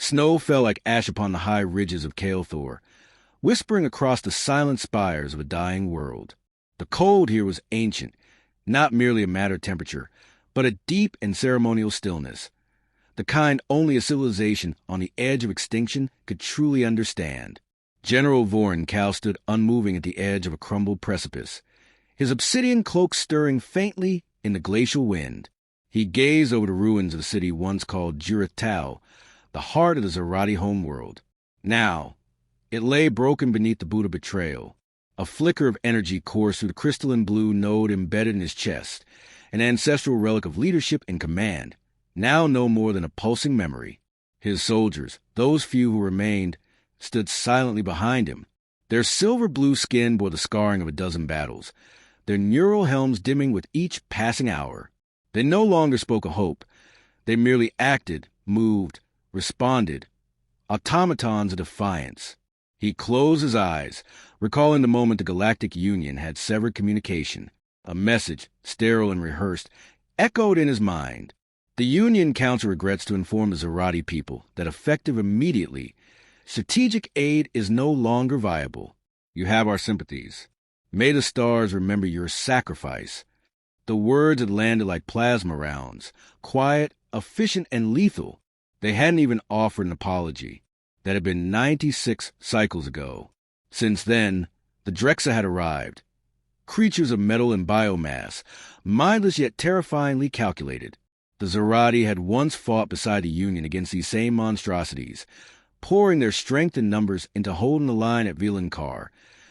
Snow fell like ash upon the high ridges of Kael'thor, whispering across the silent spires of a dying world. The cold here was ancient, not merely a matter of temperature, but a deep and ceremonial stillness, the kind only a civilization on the edge of extinction could truly understand. General Vorin Cal stood unmoving at the edge of a crumbled precipice, his obsidian cloak stirring faintly in the glacial wind. He gazed over the ruins of the city once called Jurith-Tau, the heart of the Zarati homeworld. Now, it lay broken beneath the boot of betrayal. A flicker of energy coursed through the crystalline blue node embedded in his chest, an ancestral relic of leadership and command, now no more than a pulsing memory. His soldiers, those few who remained, stood silently behind him. Their silver-blue skin bore the scarring of a dozen battles, their neural helms dimming with each passing hour. They no longer spoke of hope. They merely acted, moved, responded, automatons of defiance. He closed his eyes, recalling the moment the Galactic Union had severed communication. A message, sterile and rehearsed, echoed in his mind. The Union Council regrets to inform the Zarati people that effective immediately, strategic aid is no longer viable. You have our sympathies. May the stars remember your sacrifice. The words had landed like plasma rounds, quiet, efficient, and lethal. They hadn't even offered an apology. That had been 96 cycles ago. Since then, the Drexa had arrived. Creatures of metal and biomass, mindless yet terrifyingly calculated. The Zarati had once fought beside the Union against these same monstrosities, pouring their strength and numbers into holding the line at Vilankar,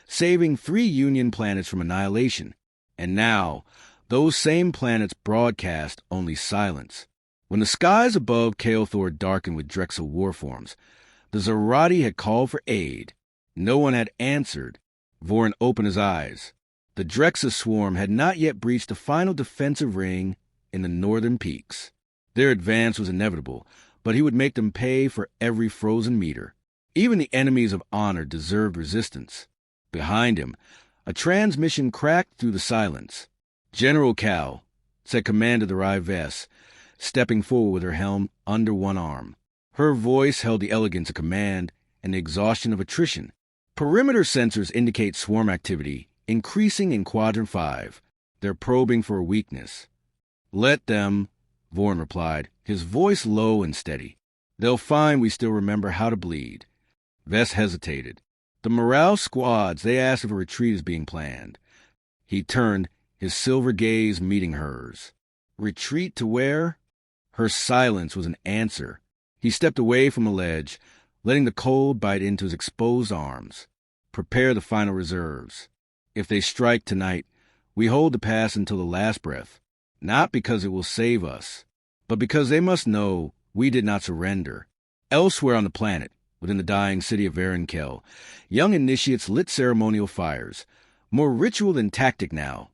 saving 3 Union planets from annihilation. And now, those same planets broadcast only silence. When the skies above Kael'thor darkened with Drexa warforms, the Zarati had called for aid. No one had answered. Vorin opened his eyes. The Drexa swarm had not yet breached the final defensive ring in the northern peaks. Their advance was inevitable, but he would make them pay for every frozen meter. Even the enemies of honor deserved resistance. Behind him, a transmission cracked through the silence. "General Cal," said Commander the Rivess, stepping forward with her helm under one arm. Her voice held the elegance of command and the exhaustion of attrition. Perimeter sensors indicate swarm activity, increasing in Quadrant 5. They're probing for a weakness. "Let them," Vorin replied, his voice low and steady. "They'll find we still remember how to bleed." Vess hesitated. "The morale squads, they asked if a retreat is being planned." He turned, his silver gaze meeting hers. "Retreat to where?" Her silence was an answer. He stepped away from the ledge, letting the cold bite into his exposed arms. "Prepare the final reserves. If they strike tonight, we hold the pass until the last breath, not because it will save us, but because they must know we did not surrender." Elsewhere on the planet, within the dying city of Varenkel, young initiates lit ceremonial fires, more ritual than tactic now.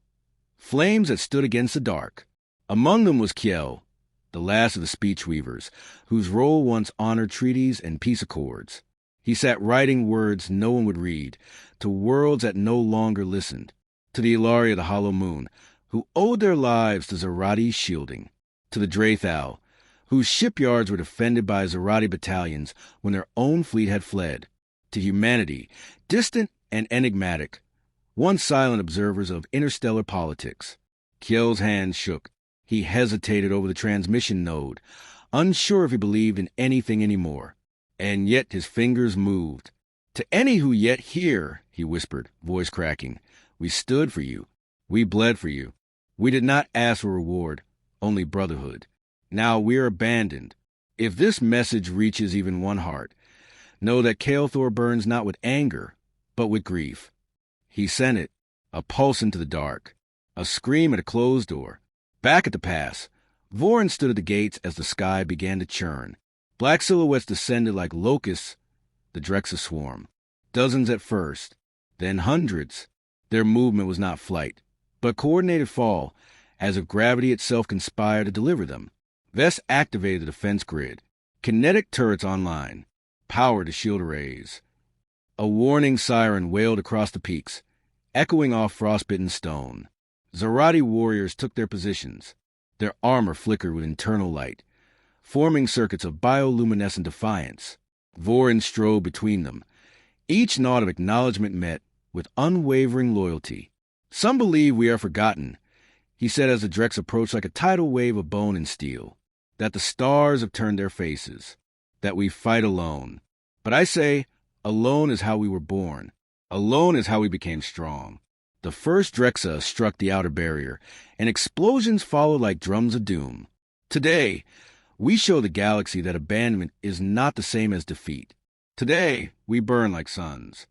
Flames that stood against the dark. Among them was Kiel, the last of the speech weavers, whose role once honored treaties and peace accords. He sat writing words no one would read, to worlds that no longer listened, to the Ilaria of the Hollow Moon, who owed their lives to Zarati's shielding, to the Draethal, whose shipyards were defended by Zarati battalions when their own fleet had fled, to humanity, distant and enigmatic, once silent observers of interstellar politics. Kiel's hand shook. He hesitated over the transmission node, unsure if he believed in anything anymore. And yet his fingers moved. "To any who yet hear," he whispered, voice cracking, "we stood for you. We bled for you. We did not ask for reward, only brotherhood. Now we are abandoned. If this message reaches even one heart, know that Kael'thor burns not with anger, but with grief." He sent it, a pulse into the dark, a scream at a closed door. Back at the pass, Vorin stood at the gates as the sky began to churn. Black silhouettes descended like locusts, the Drexa swarm. Dozens at first, then hundreds. Their movement was not flight, but coordinated fall, as if gravity itself conspired to deliver them. Vess activated the defense grid. Kinetic turrets online. Power to shield arrays. A warning siren wailed across the peaks, echoing off frostbitten stone. Zarati warriors took their positions. Their armor flickered with internal light. forming circuits of bioluminescent defiance. Vorin strode between them. Each nod of acknowledgement met with unwavering loyalty. "Some believe we are forgotten," he said as the Drex approached like a tidal wave of bone and steel. "That the stars have turned their faces. That we fight alone. But I say, alone is how we were born. Alone is how we became strong." The first Drexa struck the outer barrier, and explosions followed like drums of doom. "Today, we show the galaxy that abandonment is not the same as defeat. Today, we burn like suns."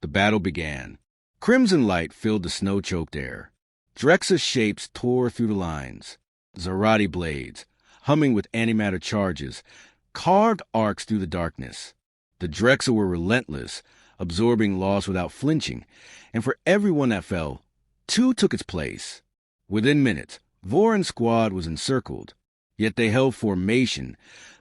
The battle began. Crimson light filled the snow-choked air. Drexa shapes tore through the lines. Zarati blades, humming with antimatter charges, carved arcs through the darkness. The Drexa were relentless, absorbing loss without flinching, and for everyone that fell, two took its place. Within minutes, Vorin's squad was encircled, yet they held formation,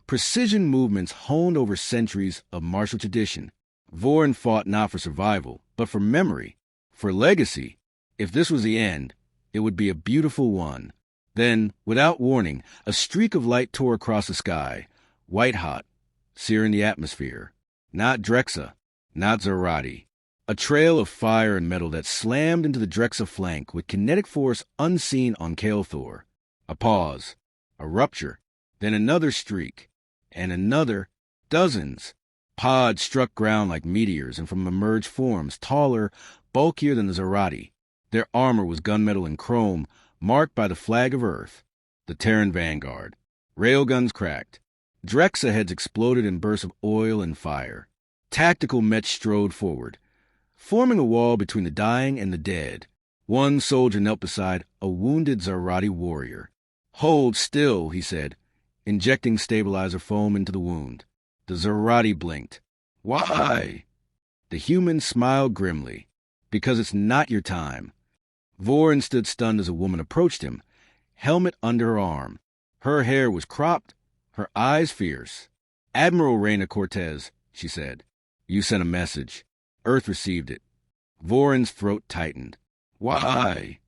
precision movements honed over centuries of martial tradition. Vorin fought not for survival, but for memory, for legacy. If this was the end, it would be a beautiful one. Then, without warning, a streak of light tore across the sky, white-hot, searing the atmosphere. Not Drexa, not Zarati. A trail of fire and metal that slammed into the Drexa flank with kinetic force unseen on Kael'thor. A pause, a rupture, then another streak, and another, dozens. Pods struck ground like meteors and from emerged forms taller, bulkier than the Zarati. Their armor was gunmetal and chrome, marked by the flag of Earth, the Terran vanguard. Railguns cracked. Drexa heads exploded in bursts of oil and fire. Tactical mechs strode forward, forming a wall between the dying and the dead. One soldier knelt beside a wounded Zarati warrior. "Hold still," he said, injecting stabilizer foam into the wound. The Zarati blinked. "Why?" The human smiled grimly. "Because it's not your time." Vorin stood stunned as a woman approached him, helmet under her arm. Her hair was cropped, her eyes fierce. "Admiral Reina Cortez," she said. "You sent a message. Earth received it." Vorin's throat tightened. "Why?"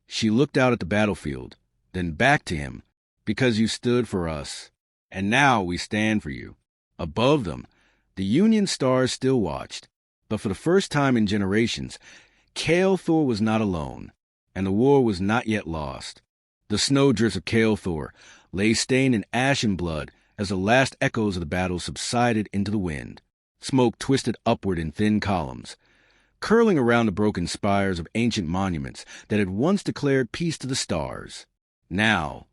She looked out at the battlefield, then back to him. "Because you stood for us. And now we stand for you." Above them, the Union stars still watched. But for the first time in generations, Kael'thor was not alone, and the war was not yet lost. The snowdrifts of Kael'thor lay stained in ash and blood as the last echoes of the battle subsided into the wind. Smoke twisted upward in thin columns, curling around the broken spires of ancient monuments that had once declared peace to the stars. Now,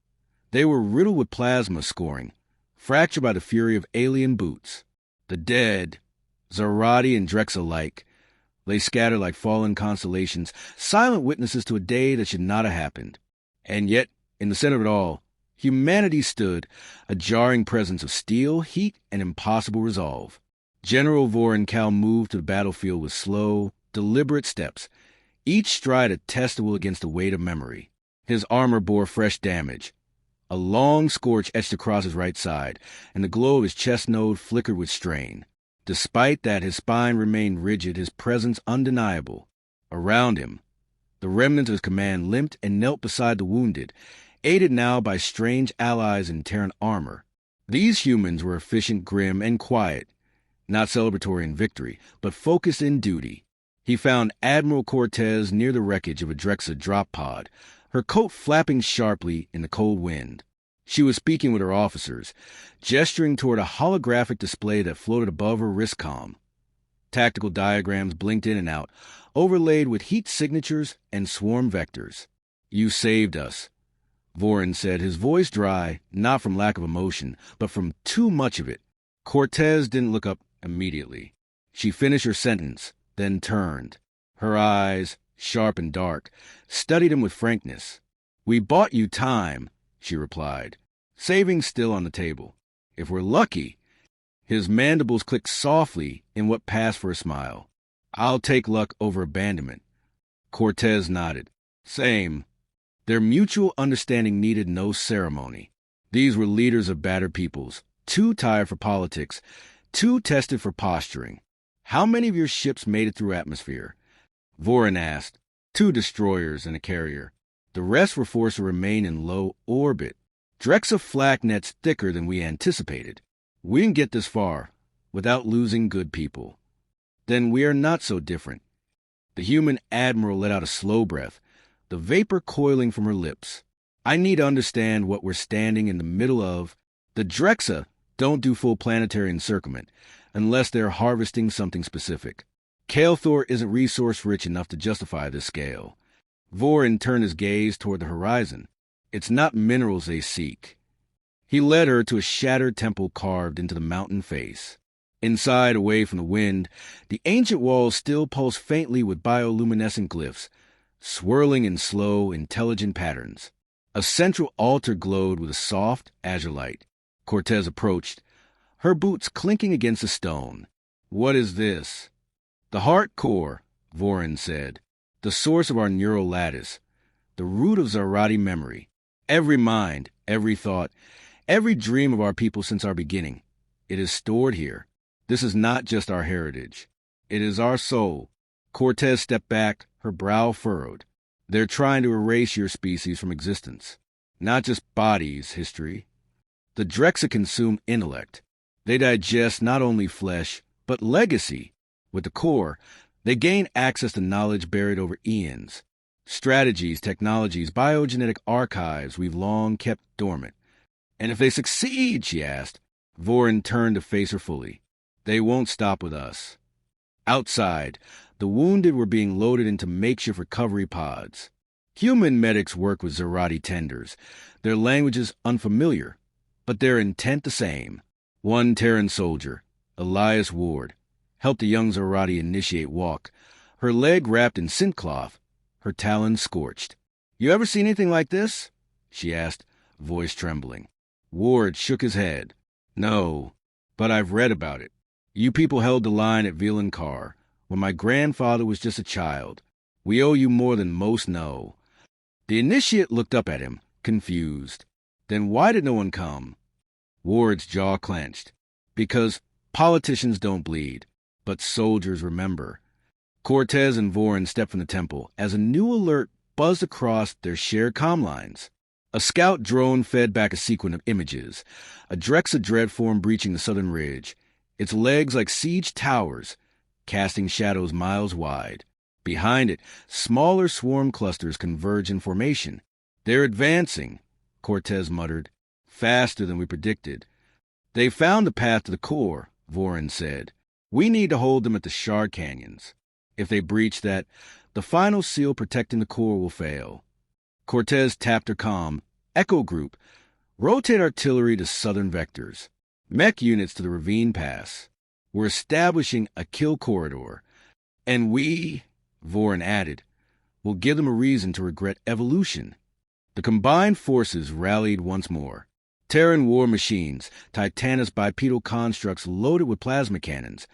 they were riddled with plasma scoring, fractured by the fury of alien boots. The dead, Zarati and Drex alike, lay scattered like fallen constellations, silent witnesses to a day that should not have happened. And yet, in the center of it all, humanity stood, a jarring presence of steel, heat, and impossible resolve. General Vorin Cal moved to the battlefield with slow, deliberate steps, each stride a testable against the weight of memory. His armor bore fresh damage. A long scorch etched across his right side, and the glow of his chest node flickered with strain. Despite that, his spine remained rigid, his presence undeniable. Around him, the remnants of his command limped and knelt beside the wounded, aided now by strange allies in Terran armor. These humans were efficient, grim, and quiet, not celebratory in victory, but focused in duty. He found Admiral Cortez near the wreckage of a Drexa drop pod, her coat flapping sharply in the cold wind. She was speaking with her officers, gesturing toward a holographic display that floated above her wristcom. Tactical diagrams blinked in and out, overlaid with heat signatures and swarm vectors. "You saved us," Vorin said, his voice dry, not from lack of emotion, but from too much of it. Cortez didn't look up immediately. She finished her sentence, then turned. Her eyes, sharp and dark, studied him with frankness. "We bought you time," she replied, savings still on the table. "If we're lucky." His mandibles clicked softly in what passed for a smile. "I'll take luck over abandonment." Cortez nodded. "Same." Their mutual understanding needed no ceremony. These were leaders of battered peoples, too tired for politics, too tested for posturing. "How many of your ships made it through atmosphere?" Vorin asked. 2 destroyers and a carrier. The rest were forced to remain in low orbit. Drexa flak net's thicker than we anticipated. We didn't get this far without losing good people. Then we are not so different. The human admiral let out a slow breath, the vapor coiling from her lips. I need to understand what we're standing in the middle of. The Drexa don't do full planetary encirclement unless they're harvesting something specific. Kael'thor isn't resource-rich enough to justify this scale. Vorin turned his gaze toward the horizon. It's not minerals they seek. He led her to a shattered temple carved into the mountain face. Inside, away from the wind, the ancient walls still pulsed faintly with bioluminescent glyphs, swirling in slow, intelligent patterns. A central altar glowed with a soft, azure light. Cortez approached, her boots clinking against the stone. What is this? The heart core, Vorin said. The source of our neural lattice. The root of Zarati memory. Every mind, every thought, every dream of our people since our beginning. It is stored here. This is not just our heritage. It is our soul. Cortez stepped back, her brow furrowed. They're trying to erase your species from existence. Not just bodies, history. The Drexa consume intellect. They digest not only flesh, but legacy. With the core, they gain access to knowledge buried over eons. Strategies, technologies, biogenetic archives we've long kept dormant. And if they succeed, she asked, Vorin turned to face her fully. They won't stop with us. Outside, the wounded were being loaded into makeshift recovery pods. Human medics work with Zarati tenders, their languages unfamiliar, but their intent the same. One Terran soldier, Elias Ward, helped a young Zarati initiate walk, her leg wrapped in scent cloth, her talons scorched. You ever seen anything like this? She asked, voice trembling. Ward shook his head. No, but I've read about it. You people held the line at Vilankar when my grandfather was just a child. We owe you more than most know. The initiate looked up at him, confused. Then why did no one come? Ward's jaw clenched. Because politicians don't bleed, but soldiers remember. Cortez and Vorin stepped from the temple as a new alert buzzed across their shared comm lines. A scout drone fed back a sequence of images, a Drexa dreadform breaching the southern ridge, its legs like siege towers, casting shadows miles wide. Behind it, smaller swarm clusters converge in formation. They're advancing, Cortez muttered, faster than we predicted. They found the path to the core, Vorin said. We need to hold them at the shard canyons. If they breach that, the final seal protecting the core will fail. Cortez tapped her comm. Echo Group, rotate artillery to southern vectors. Mech units to the ravine pass. We're establishing a kill corridor. And we, Vorin added, will give them a reason to regret evolution. The combined forces rallied once more. Terran war machines, Titanus bipedal constructs loaded with plasma cannons,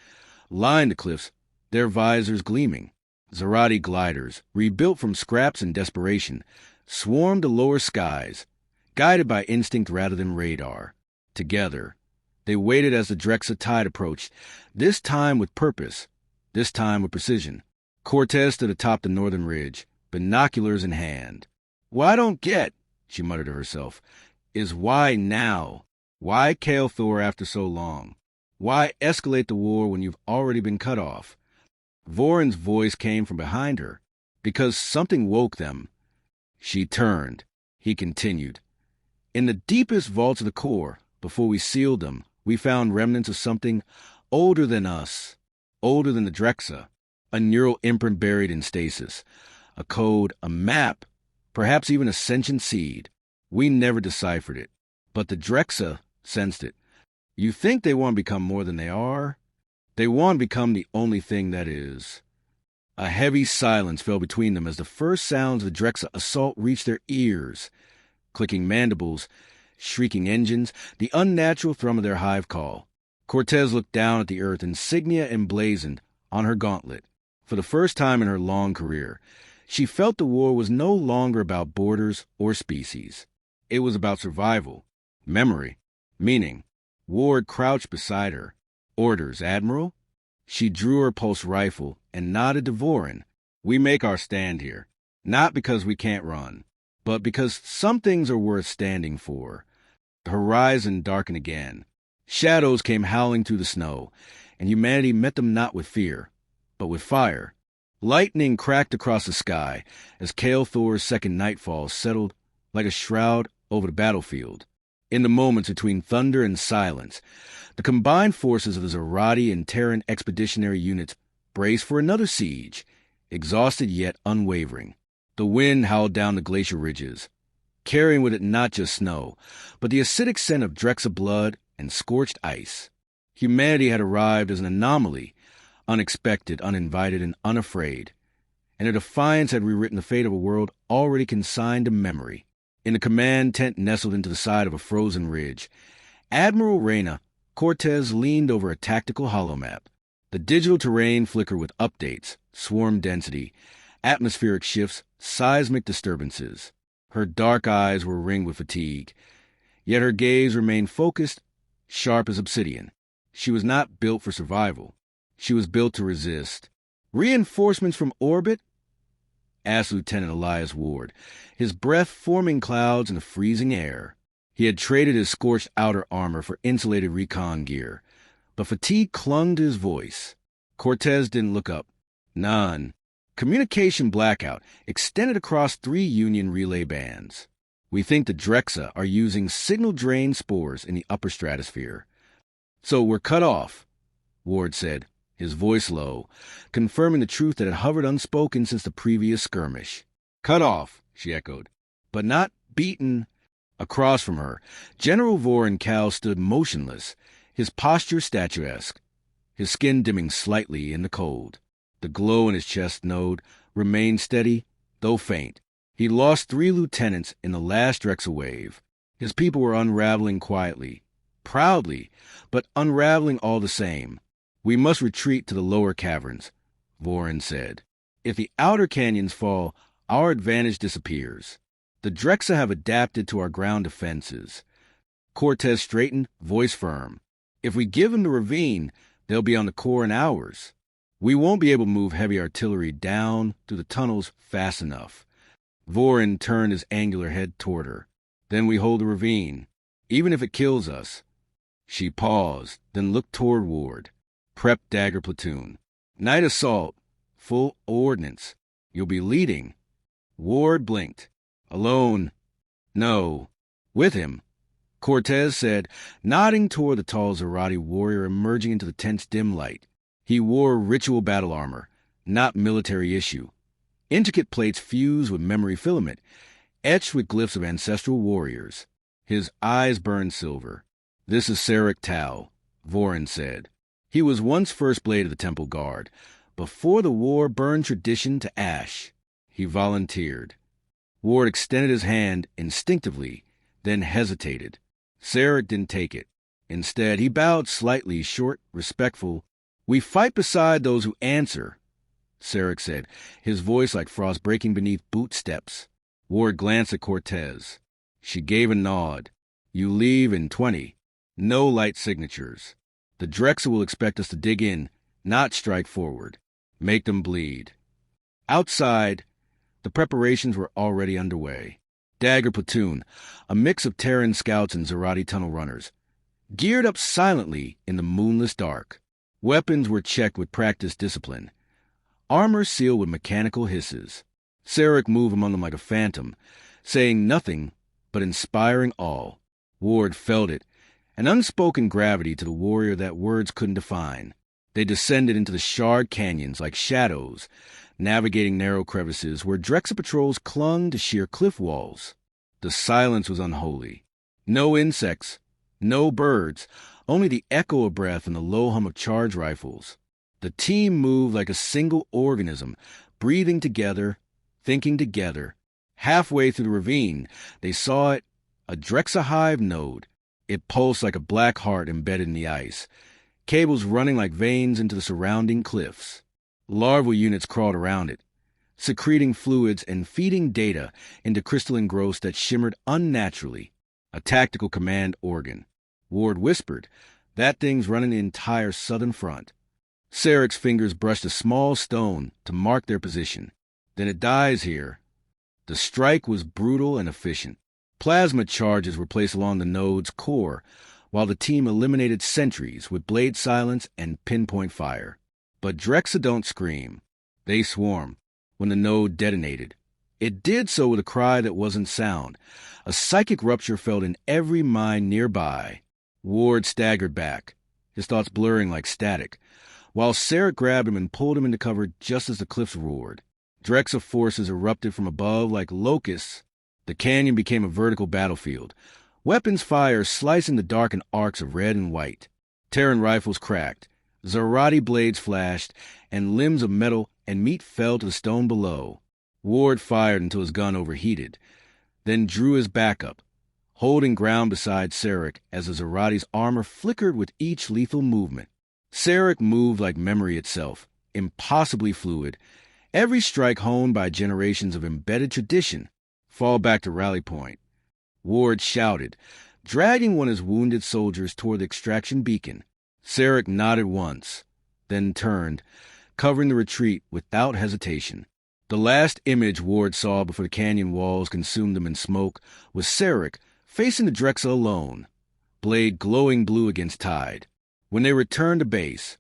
lined the cliffs, their visors gleaming. Zarati gliders, rebuilt from scraps and desperation, swarmed the lower skies, guided by instinct rather than radar. Together, they waited as the Drexa tide approached, this time with purpose, this time with precision. Cortez stood atop the northern ridge, binoculars in hand. What I don't get, she muttered to herself, is why now? Why Kael'thor after so long? Why escalate the war when you've already been cut off? Vorin's voice came from behind her. Because something woke them. She turned. He continued. In the deepest vaults of the core, before we sealed them, we found remnants of something older than us, older than the Drexa, a neural imprint buried in stasis, a code, a map, perhaps even a sentient seed. We never deciphered it, but the Drexa sensed it. You think they want to become more than they are? They want to become the only thing that is. A heavy silence fell between them as the first sounds of the Drexa assault reached their ears. Clicking mandibles, shrieking engines, the unnatural thrum of their hive call. Cortez looked down at the earth, insignia emblazoned on her gauntlet. For the first time in her long career, she felt the war was no longer about borders or species. It was about survival, memory, meaning. Ward crouched beside her. Orders, Admiral? She drew her pulse rifle and nodded to Vorin. We make our stand here, not because we can't run, but because some things are worth standing for. The horizon darkened again. Shadows came howling through the snow, and humanity met them not with fear, but with fire. Lightning cracked across the sky as Kael'thor's second nightfall settled like a shroud over the battlefield. In the moments between thunder and silence, the combined forces of the Zarati and Terran expeditionary units braced for another siege, exhausted yet unwavering. The wind howled down the glacier ridges, carrying with it not just snow, but the acidic scent of Drexa blood and scorched ice. Humanity had arrived as an anomaly, unexpected, uninvited, and unafraid, and her defiance had rewritten the fate of a world already consigned to memory. In the command tent nestled into the side of a frozen ridge, Admiral Reyna Cortez leaned over a tactical holomap. The digital terrain flickered with updates, swarm density, atmospheric shifts, seismic disturbances. Her dark eyes were ringed with fatigue, yet her gaze remained focused, sharp as obsidian. She was not built for survival. She was built to resist. "Reinforcements from orbit?" asked Lieutenant Elias Ward, his breath forming clouds in the freezing air. He had traded his scorched outer armor for insulated recon gear, but fatigue clung to his voice. Cortez didn't look up. None. Communication blackout extended across 3 Union relay bands. "We think the Drexa are using signal-drained spores in the upper stratosphere. So we're cut off," Ward said, his voice low, confirming the truth that had hovered unspoken since the previous skirmish. "Cut off," she echoed. "But not beaten." Across from her, General Vorin Cal stood motionless, his posture statuesque, his skin dimming slightly in the cold. The glow in his chest node remained steady, though faint. He lost 3 lieutenants in the last Drexa wave. His people were unraveling quietly, proudly, but unraveling all the same. "We must retreat to the lower caverns," Vorin said. "If the outer canyons fall, our advantage disappears. The Drexa have adapted to our ground defenses." Cortez straightened, voice firm. "If we give them the ravine, they'll be on the core in hours. We won't be able to move heavy artillery down through the tunnels fast enough." Vorin turned his angular head toward her. "Then we hold the ravine, even if it kills us." She paused, then looked toward Ward. "Prep dagger platoon. Night assault. Full ordnance. You'll be leading." Ward blinked. "Alone?" "No. With him," Cortez said, nodding toward the tall Zarati warrior emerging into the tent's dim light. He wore ritual battle armor, not military issue. Intricate plates fused with memory filament, etched with glyphs of ancestral warriors. His eyes burned silver. "This is Sarek Tau," Vorin said. He was once First Blade of the Temple Guard. Before the war burned tradition to ash. He volunteered. Ward extended his hand instinctively, then hesitated. Sarek didn't take it. Instead, he bowed slightly, short, respectful. "We fight beside those who answer," Sarek said, his voice like frost breaking beneath boot steps. Ward glanced at Cortez. She gave a nod. "You leave in 20. No light signatures. The Drexa will expect us to dig in, not strike forward. Make them bleed." Outside, the preparations were already underway. Dagger platoon, a mix of Terran scouts and Zarati tunnel runners, geared up silently in the moonless dark. Weapons were checked with practiced discipline. Armor sealed with mechanical hisses. Sarek moved among them like a phantom, saying nothing but inspiring awe. Ward felt it, an unspoken gravity to the warrior that words couldn't define. They descended into the shard canyons like shadows, navigating narrow crevices where Drexa patrols clung to sheer cliff walls. The silence was unholy. No insects, no birds, only the echo of breath and the low hum of charge rifles. The team moved like a single organism, breathing together, thinking together. Halfway through the ravine, they saw it, a Drexa hive node. It pulsed like a black heart embedded in the ice, cables running like veins into the surrounding cliffs. Larval units crawled around it, secreting fluids and feeding data into crystalline growths that shimmered unnaturally. A tactical command organ. Ward whispered, "That thing's running the entire southern front." Sarek's fingers brushed a small stone to mark their position. "Then it dies here." The strike was brutal and efficient. Plasma charges were placed along the node's core, while the team eliminated sentries with blade silence and pinpoint fire. But Drexa don't scream. They swarm. When the node detonated, it did so with a cry that wasn't sound. A psychic rupture felt in every mind nearby. Ward staggered back, his thoughts blurring like static, while Sarek grabbed him and pulled him into cover just as the cliffs roared. Drexa forces erupted from above like locusts. The canyon became a vertical battlefield. Weapons fire slicing the darkened arcs of red and white. Terran rifles cracked. Zarati blades flashed, and limbs of metal and meat fell to the stone below. Ward fired until his gun overheated, then drew his backup, holding ground beside Sarek as the Zarati's armor flickered with each lethal movement. Sarek moved like memory itself, impossibly fluid, every strike honed by generations of embedded tradition. Fall back to rally point. Ward shouted, dragging one of his wounded soldiers toward the extraction beacon. Sarek nodded once, then turned, covering the retreat without hesitation. The last image Ward saw before the canyon walls consumed them in smoke was Sarek facing the Drexa alone, blade glowing blue against tide. When they returned to base,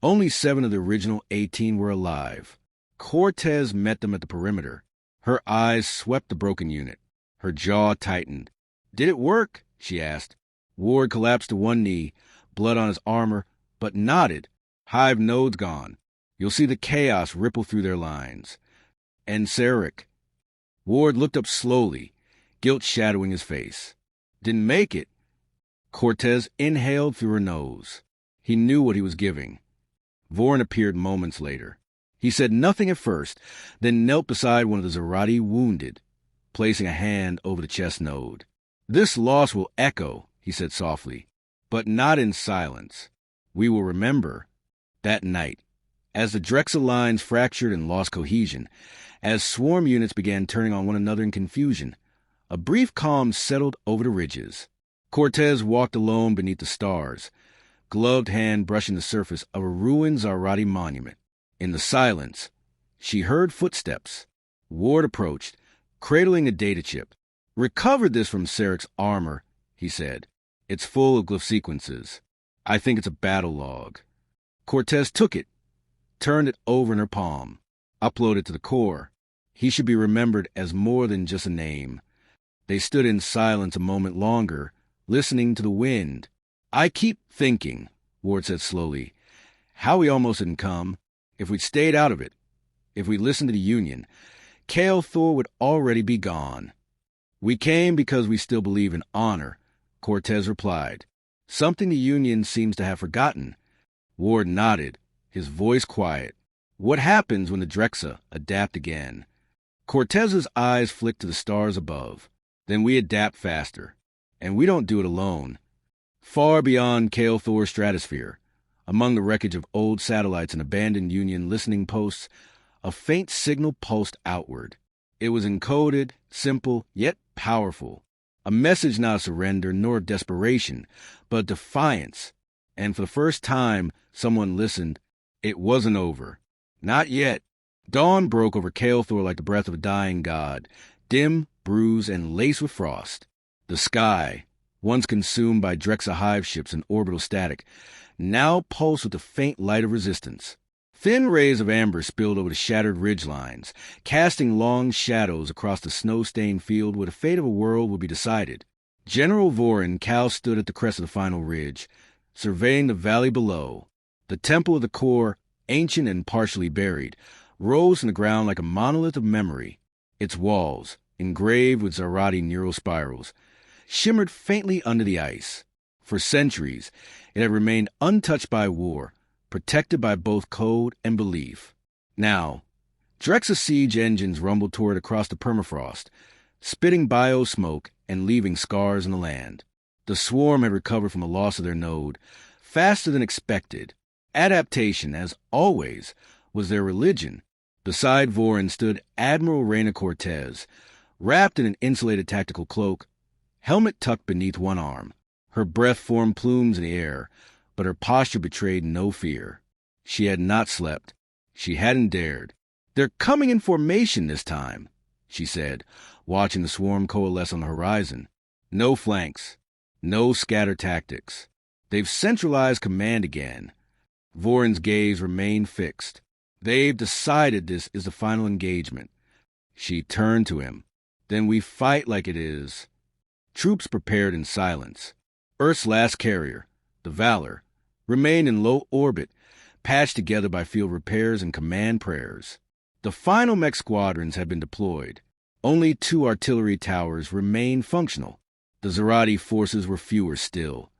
only 7 of the original 18 were alive. Cortez met them at the perimeter. Her eyes swept the broken unit. Her jaw tightened. "Did it work?" she asked. Ward collapsed to one knee, blood on his armor, but nodded. "Hive node's gone. You'll see the chaos ripple through their lines." "And Sarek?" Ward looked up slowly, guilt shadowing his face. "Didn't make it." Cortez inhaled through her nose. He knew what he was giving. Vorin appeared moments later. He said nothing at first, then knelt beside one of the Zarati wounded, placing a hand over the chest node. "This loss will echo," he said softly, "but not in silence. We will remember that night, as the Drexa lines fractured and lost cohesion, as swarm units began turning on one another in confusion. A brief calm settled over the ridges. Cortez walked alone beneath the stars, gloved hand brushing the surface of a ruined Zarati monument. In the silence, she heard footsteps. Ward approached, cradling a data chip. "Recovered this from Sarek's armor," he said. "It's full of glyph sequences. I think it's a battle log." Cortez took it, turned it over in her palm, uploaded to the core. He should be remembered as more than just a name. They stood in silence a moment longer, listening to the wind. "I keep thinking," Ward said slowly, "how we almost didn't come. If we'd stayed out of it, if we'd listened to the Union, Kael Thor would already be gone." "We came because we still believe in honor," Cortez replied. "Something the Union seems to have forgotten." Ward nodded, his voice quiet. "What happens when the Drexa adapt again?" Cortez's eyes flicked to the stars above. "Then we adapt faster. And we don't do it alone. Far beyond Kael Thor's stratosphere, among the wreckage of old satellites and abandoned Union listening posts, a faint signal pulsed outward. It was encoded, simple, yet powerful. A message not of surrender nor of desperation, but defiance. And for the first time, someone listened. It wasn't over. Not yet. Dawn broke over Kael Thor like the breath of a dying god, dim, bruised, and laced with frost. The sky, once consumed by Drexa hive ships and orbital static, now pulsed with the faint light of resistance. Thin rays of amber spilled over the shattered ridge lines, casting long shadows across the snow-stained field where the fate of a world would be decided. General Vorin Cal stood at the crest of the final ridge, surveying the valley below. The temple of the core, ancient and partially buried, rose from the ground like a monolith of memory. Its walls, engraved with Zarati neural spirals, shimmered faintly under the ice. For centuries, it had remained untouched by war, protected by both code and belief. Now, Drexa siege engines rumbled toward across the permafrost, spitting biosmoke and leaving scars in the land. The swarm had recovered from the loss of their node, faster than expected. Adaptation, as always, was their religion. Beside Vorin stood Admiral Reyna Cortez, wrapped in an insulated tactical cloak, helmet tucked beneath one arm. Her breath formed plumes in the air, but her posture betrayed no fear. She had not slept. She hadn't dared. "They're coming in formation this time," she said, watching the swarm coalesce on the horizon. No flanks. No scatter tactics. They've centralized command again. Voron's gaze remained fixed. They've decided this is the final engagement. She turned to him. Then we fight like it is. Troops prepared in silence. Earth's last carrier, the Valor, remained in low orbit, patched together by field repairs and command prayers. The final mech squadrons had been deployed. Only 2 artillery towers remained functional. The Zarati forces were fewer still,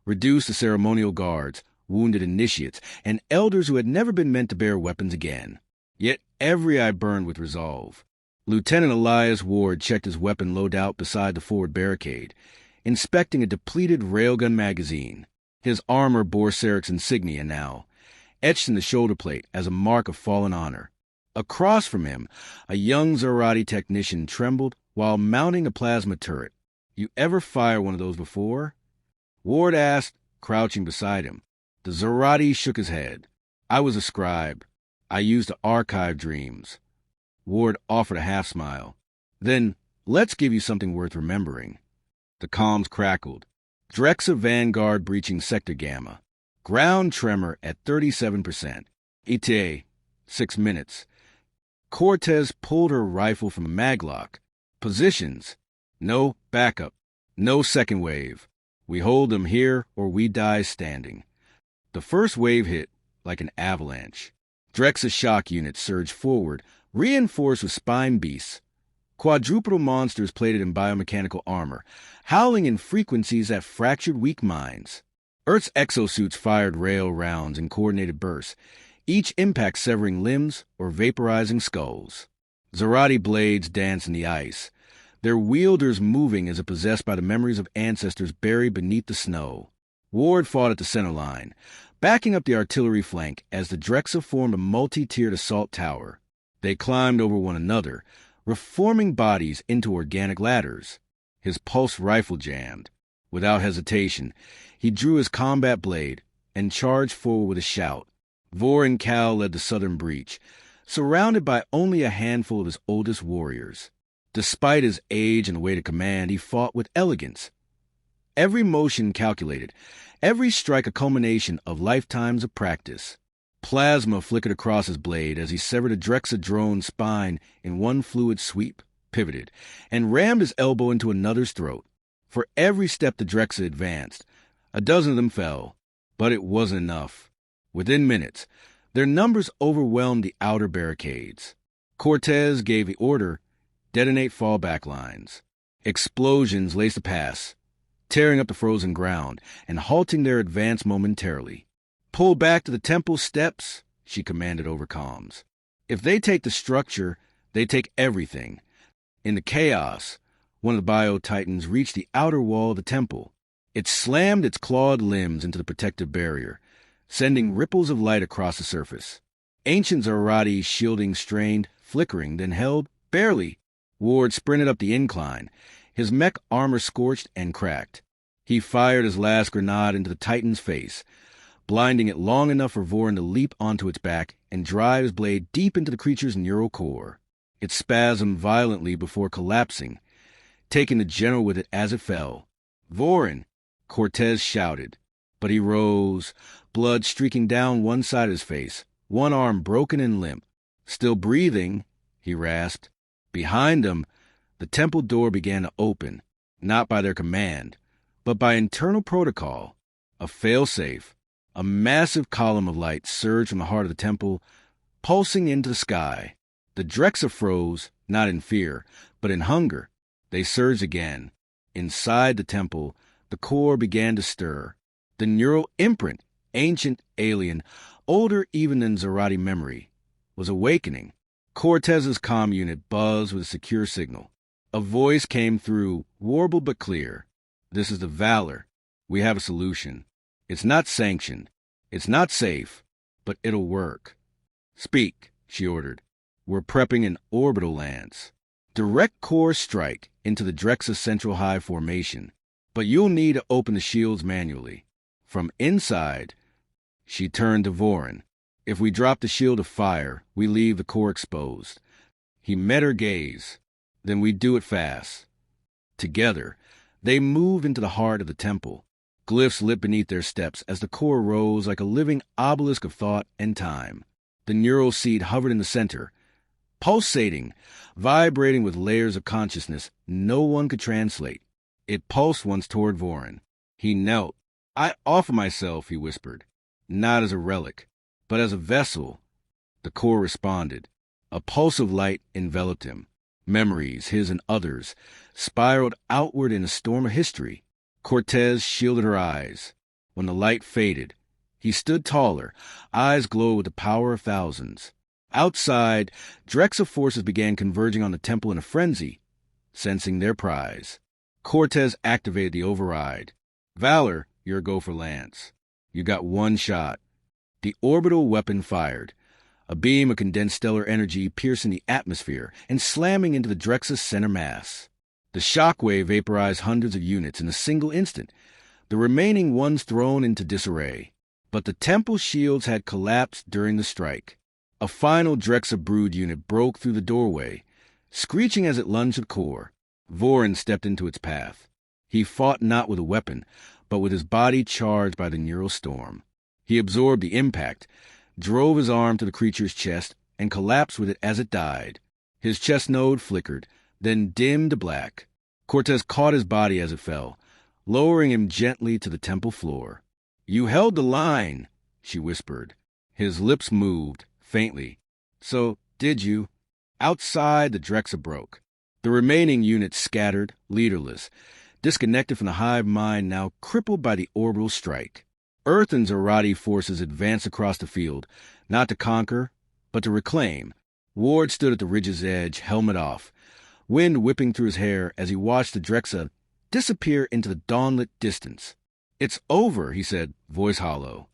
reduced to ceremonial guards, wounded initiates, and elders who had never been meant to bear weapons again. Yet every eye burned with resolve. Lieutenant Elias Ward checked his weapon loadout beside the forward barricade, inspecting a depleted railgun magazine. His armor bore Sarek's insignia now, etched in the shoulder plate as a mark of fallen honor. Across from him, a young Zarati technician trembled while mounting a plasma turret. "You ever fire one of those before?" Ward asked, crouching beside him. The Zarati shook his head. "I was a scribe. I used to archive dreams." Ward offered a half-smile. "Then let's give you something worth remembering." The comms crackled. Drexa Vanguard breaching Sector Gamma. Ground tremor at 37%. ETA, 6 minutes. Cortez pulled her rifle from a maglock. Positions. No backup. No second wave. We hold them here or we die standing. The first wave hit like an avalanche. Drexa's shock unit surged forward, reinforced with spine beasts. Quadrupedal monsters plated in biomechanical armor, howling in frequencies that fractured weak minds. Earth's exosuits fired rail rounds in coordinated bursts, each impact severing limbs or vaporizing skulls. Zarati blades danced in the ice, their wielders moving as if possessed by the memories of ancestors buried beneath the snow. Ward fought at the center line, backing up the artillery flank as the Drexa formed a multi-tiered assault tower. They climbed over one another, reforming bodies into organic ladders. His pulse rifle jammed. Without hesitation, he drew his combat blade and charged forward with a shout. Voron Cal led the southern breach, surrounded by only a handful of his oldest warriors. Despite his age and weight of command, he fought with elegance. Every motion calculated, every strike a culmination of lifetimes of practice. Plasma flickered across his blade as he severed a Drexa drone's spine in one fluid sweep, pivoted, and rammed his elbow into another's throat. For every step the Drexa advanced, a dozen of them fell, but it wasn't enough. Within minutes, their numbers overwhelmed the outer barricades. Cortez gave the order, detonate fallback lines. Explosions laced the pass, tearing up the frozen ground and halting their advance momentarily. "Pull back to the temple steps," she commanded over comms. "If they take the structure, they take everything." In the chaos, one of the bio-titans reached the outer wall of the temple. It slammed its clawed limbs into the protective barrier, sending ripples of light across the surface. Ancient Zarati shielding strained, flickering, then held, barely. Ward sprinted up the incline, his mech armor scorched and cracked. He fired his last grenade into the Titan's face, blinding it long enough for Voron to leap onto its back and drive his blade deep into the creature's neural core. It spasmed violently before collapsing, taking the general with it as it fell. "Voron!" Cortez shouted, but he rose, blood streaking down one side of his face, one arm broken and limp. "Still breathing," he rasped. Behind him, the temple door began to open, not by their command, but by internal protocol. A failsafe, a massive column of light surged from the heart of the temple, pulsing into the sky. The Drexa froze, not in fear, but in hunger. They surged again. Inside the temple, the core began to stir. The neural imprint, ancient, alien, older even than Zarati memory, was awakening. Cortez's comm unit buzzed with a secure signal. A voice came through, warbled but clear. "This is the Valor. We have a solution. It's not sanctioned. It's not safe, but it'll work." "Speak," she ordered. "We're prepping an orbital lance. Direct core strike into the Drexa Central High formation. But you'll need to open the shields manually. From inside," she turned to Voron. "If we drop the shield of fire, we leave the core exposed." He met her gaze. Then we do it fast. Together, they moved into the heart of the temple. Glyphs lit beneath their steps as the core rose like a living obelisk of thought and time. The neural seed hovered in the center, pulsating, vibrating with layers of consciousness no one could translate. It pulsed once toward Vorin. He knelt. "I offer myself," he whispered, "not as a relic, but as a vessel." The core responded. A pulse of light enveloped him. Memories, his and others, spiraled outward in a storm of history. Cortez shielded her eyes. When the light faded, he stood taller, eyes glowed with the power of thousands. Outside, Drexa forces began converging on the temple in a frenzy, sensing their prize. Cortez activated the override. "Valor, you're a go for Lance. You got one shot." The orbital weapon fired, a beam of condensed stellar energy piercing the atmosphere and slamming into the Drexa's center mass. The shockwave vaporized hundreds of units in a single instant, the remaining ones thrown into disarray. But the temple shields had collapsed during the strike. A final Drexa brood unit broke through the doorway, screeching as it lunged at core. Vorin stepped into its path. He fought not with a weapon, but with his body charged by the neural storm. He absorbed the impact, drove his arm to the creature's chest, and collapsed with it as it died. His chest node flickered, then dimmed to black. Cortez caught his body as it fell, lowering him gently to the temple floor. "You held the line," she whispered. His lips moved, faintly. "So, did you?" Outside, the Drexa broke. The remaining units scattered, leaderless, disconnected from the hive mind now crippled by the orbital strike. Earth and Zarati forces advanced across the field, not to conquer, but to reclaim. Ward stood at the ridge's edge, helmet off, wind whipping through his hair as he watched the Drexa disappear into the dawnlit distance. "It's over," he said, voice hollow.